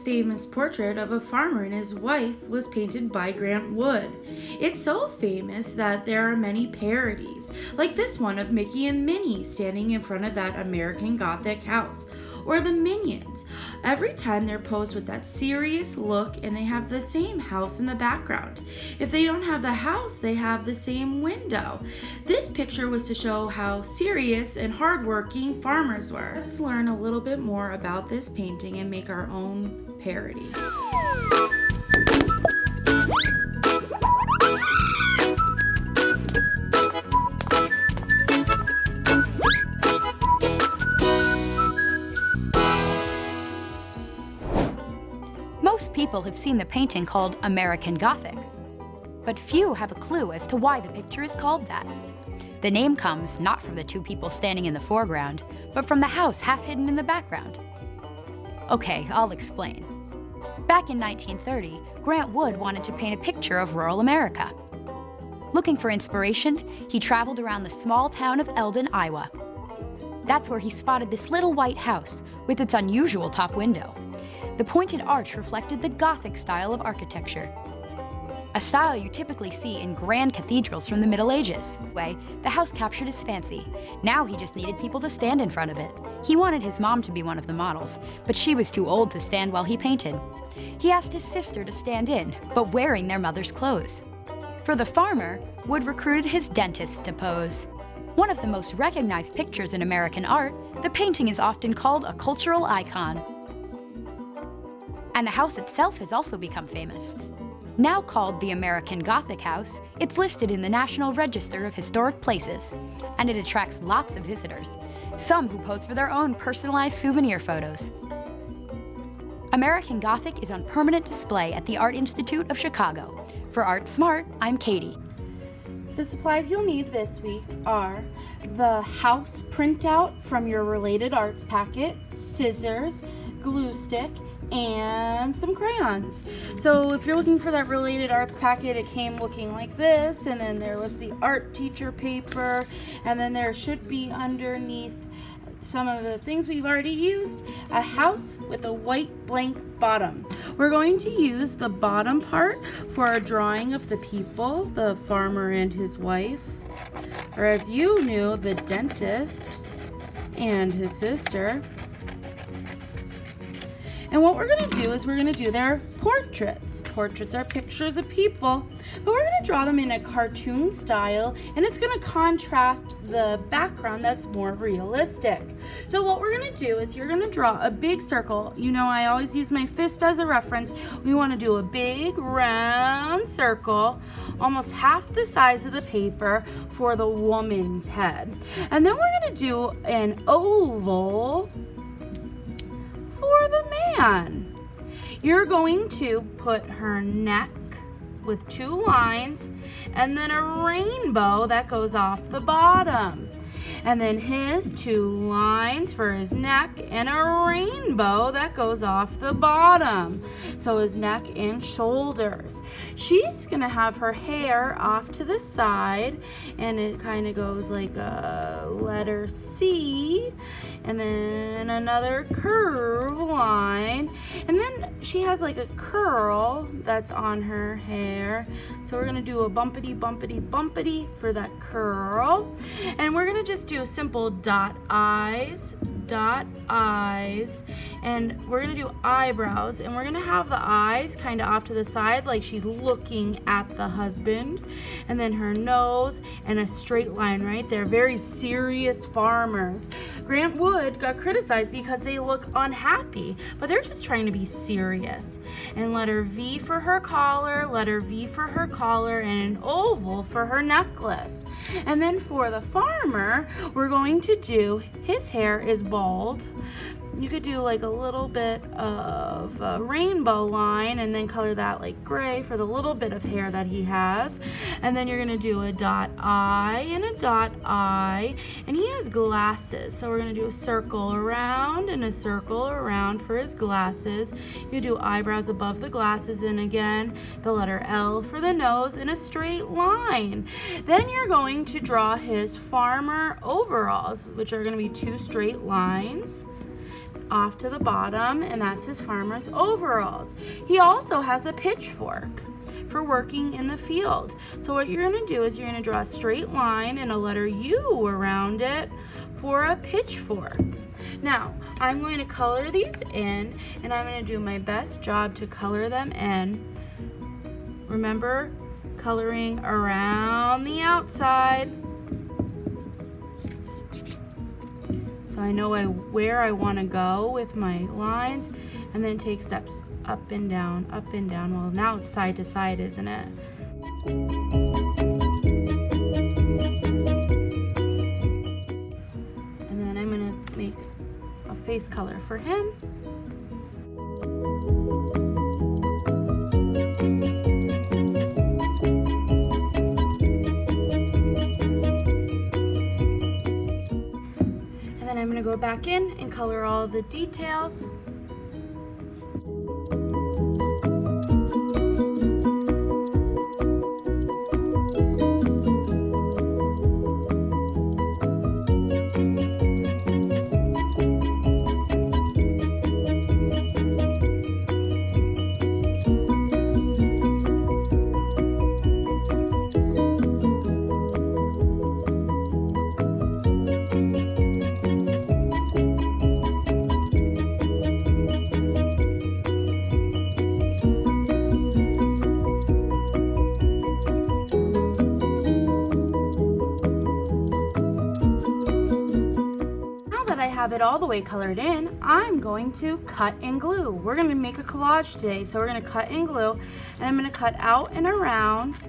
famous portrait of a farmer and his wife was painted by Grant Wood. It's so famous that there are many parodies, like this one of Mickey and Minnie standing in front of that American Gothic house, or the Minions. Every time they're posed with that serious look and they have the same house in the background. If they don't have the house, they have the same window. This picture was to show how serious and hardworking farmers were. Let's learn a little bit more about this painting and make our own parody. Most people have seen the painting called American Gothic, but few have a clue as to why the picture is called that. The name comes not from the two people standing in the foreground, but from the house half hidden in the background. Okay, I'll explain. Back in 1930, Grant Wood wanted to paint a picture of rural America. Looking for inspiration, he traveled around the small town of Eldon, Iowa. That's where he spotted this little white house with its unusual top window. The pointed arch reflected the Gothic style of architecture, a style you typically see in grand cathedrals from the Middle Ages. The house captured his fancy. Now he just needed people to stand in front of it. He wanted his mom to be one of the models, but she was too old to stand while he painted. He asked his sister to stand in, but wearing their mother's clothes. For the farmer, Wood recruited his dentist to pose. One of the most recognized pictures in American art, the painting is often called a cultural icon. And the house itself has also become famous. Now called the American Gothic House, it's listed in the National Register of Historic Places, and it attracts lots of visitors, some who pose for their own personalized souvenir photos. American Gothic is on permanent display at the Art Institute of Chicago. For Art Smart, I'm Katie. The supplies you'll need this week are the house printout from your Related Arts packet, scissors, glue stick, and some crayons. So if you're looking for that Related Arts packet, it came looking like this, and then there was the art teacher paper, and then there should be underneath some of the things we've already used, a house with a white blank bottom. We're going to use the bottom part for a drawing of the people, the farmer and his wife, or as you knew, the dentist and his sister. And what we're going to do is we're going to do their portraits. Portraits are pictures of people, but we're going to draw them in a cartoon style, and it's going to contrast the background that's more realistic. So what we're going to do is you're going to draw a big circle. You know, I always use my fist as a reference. We want to do a big round circle, almost half the size of the paper, for the woman's head. And then we're going to do an oval for the man. You're going to put her neck with two lines and then a rainbow that goes off the bottom. And then his two lines for his neck and a rainbow that goes off the bottom. So his neck and shoulders. She's gonna have her hair off to the side, and it kind of goes like a letter C, and then another curve line, and then she has like a curl that's on her hair. So we're gonna do a bumpity bumpity bumpity for that curl, and we're gonna just do simple dot eyes, and we're gonna do eyebrows, and we're gonna have the eyes kind of off to the side like she's looking at the husband, and then her nose and a straight line right there. Very serious farmers. Grant Wood got criticized because they look unhappy, but they're just trying to be serious. And letter V for her collar, letter V for her collar, and an oval for her necklace. And then for the farmer, we're going to do, his hair is bald. You could do like a little bit of a rainbow line and then color that like gray for the little bit of hair that he has. And then you're gonna do a dot eye and a dot eye. And he has glasses, so we're gonna do a circle around and a circle around for his glasses. You do eyebrows above the glasses, and again, the letter L for the nose and a straight line. Then you're going to draw his farmer overalls, which are gonna be two straight lines. off to the bottom, and that's his farmer's overalls. He also has a pitchfork for working in the field. So what you're going to do is you're going to draw a straight line and a letter U around it for a pitchfork. Now, I'm going to color these in, and I'm going to do my best job to color them in. Remember, coloring around the outside. So I know where I want to go with my lines, and then take steps up and down, up and down. Well, now it's side to side, isn't it? And then I'm going to make a face color for him. And then I'm going to go back in and color all the details. Have it all the way colored in, I'm going to cut and glue. We're going to make a collage today, so we're going to cut and glue, and I'm going to cut out and around.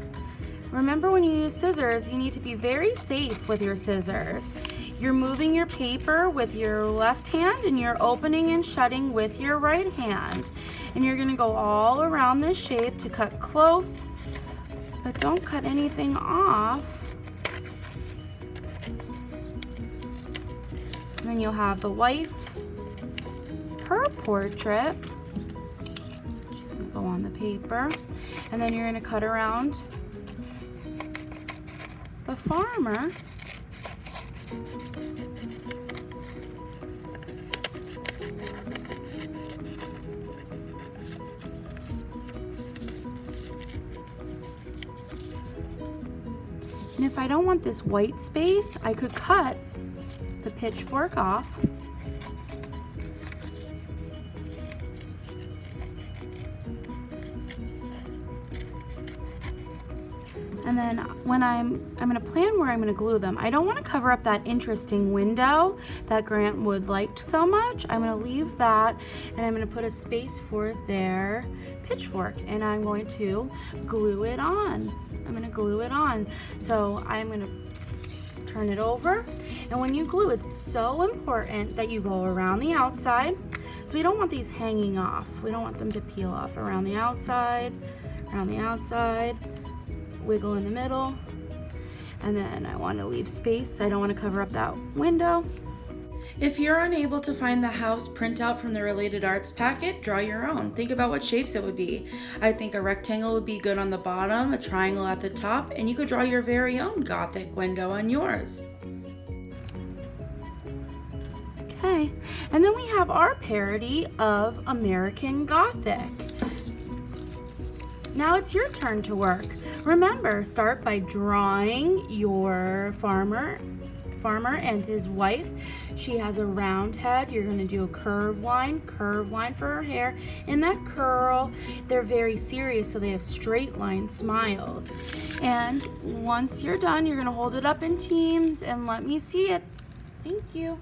Remember, when you use scissors, you need to be very safe with your scissors. You're moving your paper with your left hand, and you're opening and shutting with your right hand. And you're going to go all around this shape to cut close, but don't cut anything off. And then you'll have the wife, her portrait. She's going to go on the paper. And then you're going to cut around the farmer. And if I don't want this white space, I could cut the pitchfork off. And then when I'm going to plan where I'm going to glue them. I don't want to cover up that interesting window that Grant Wood liked so much. I'm going to leave that, and I'm going to put a space for their pitchfork, and I'm going to glue it on. I'm going to glue it on. So I'm going to turn it over. And when you glue, it's so important that you go around the outside. So we don't want these hanging off. We don't want them to peel off. Around the outside, wiggle in the middle. And then I want to leave space. I don't want to cover up that window. If you're unable to find the house printout from the Related Arts packet, draw your own. Think about what shapes it would be. I think a rectangle would be good on the bottom, a triangle at the top, and you could draw your very own Gothic window on yours. Okay, and then we have our parody of American Gothic. Now it's your turn to work. Remember, start by drawing your farmer and his wife. She has a round head. You're going to do a curved line for her hair. And that curl, they're very serious, so they have straight line smiles. And once you're done, you're going to hold it up in teams and let me see it. Thank you.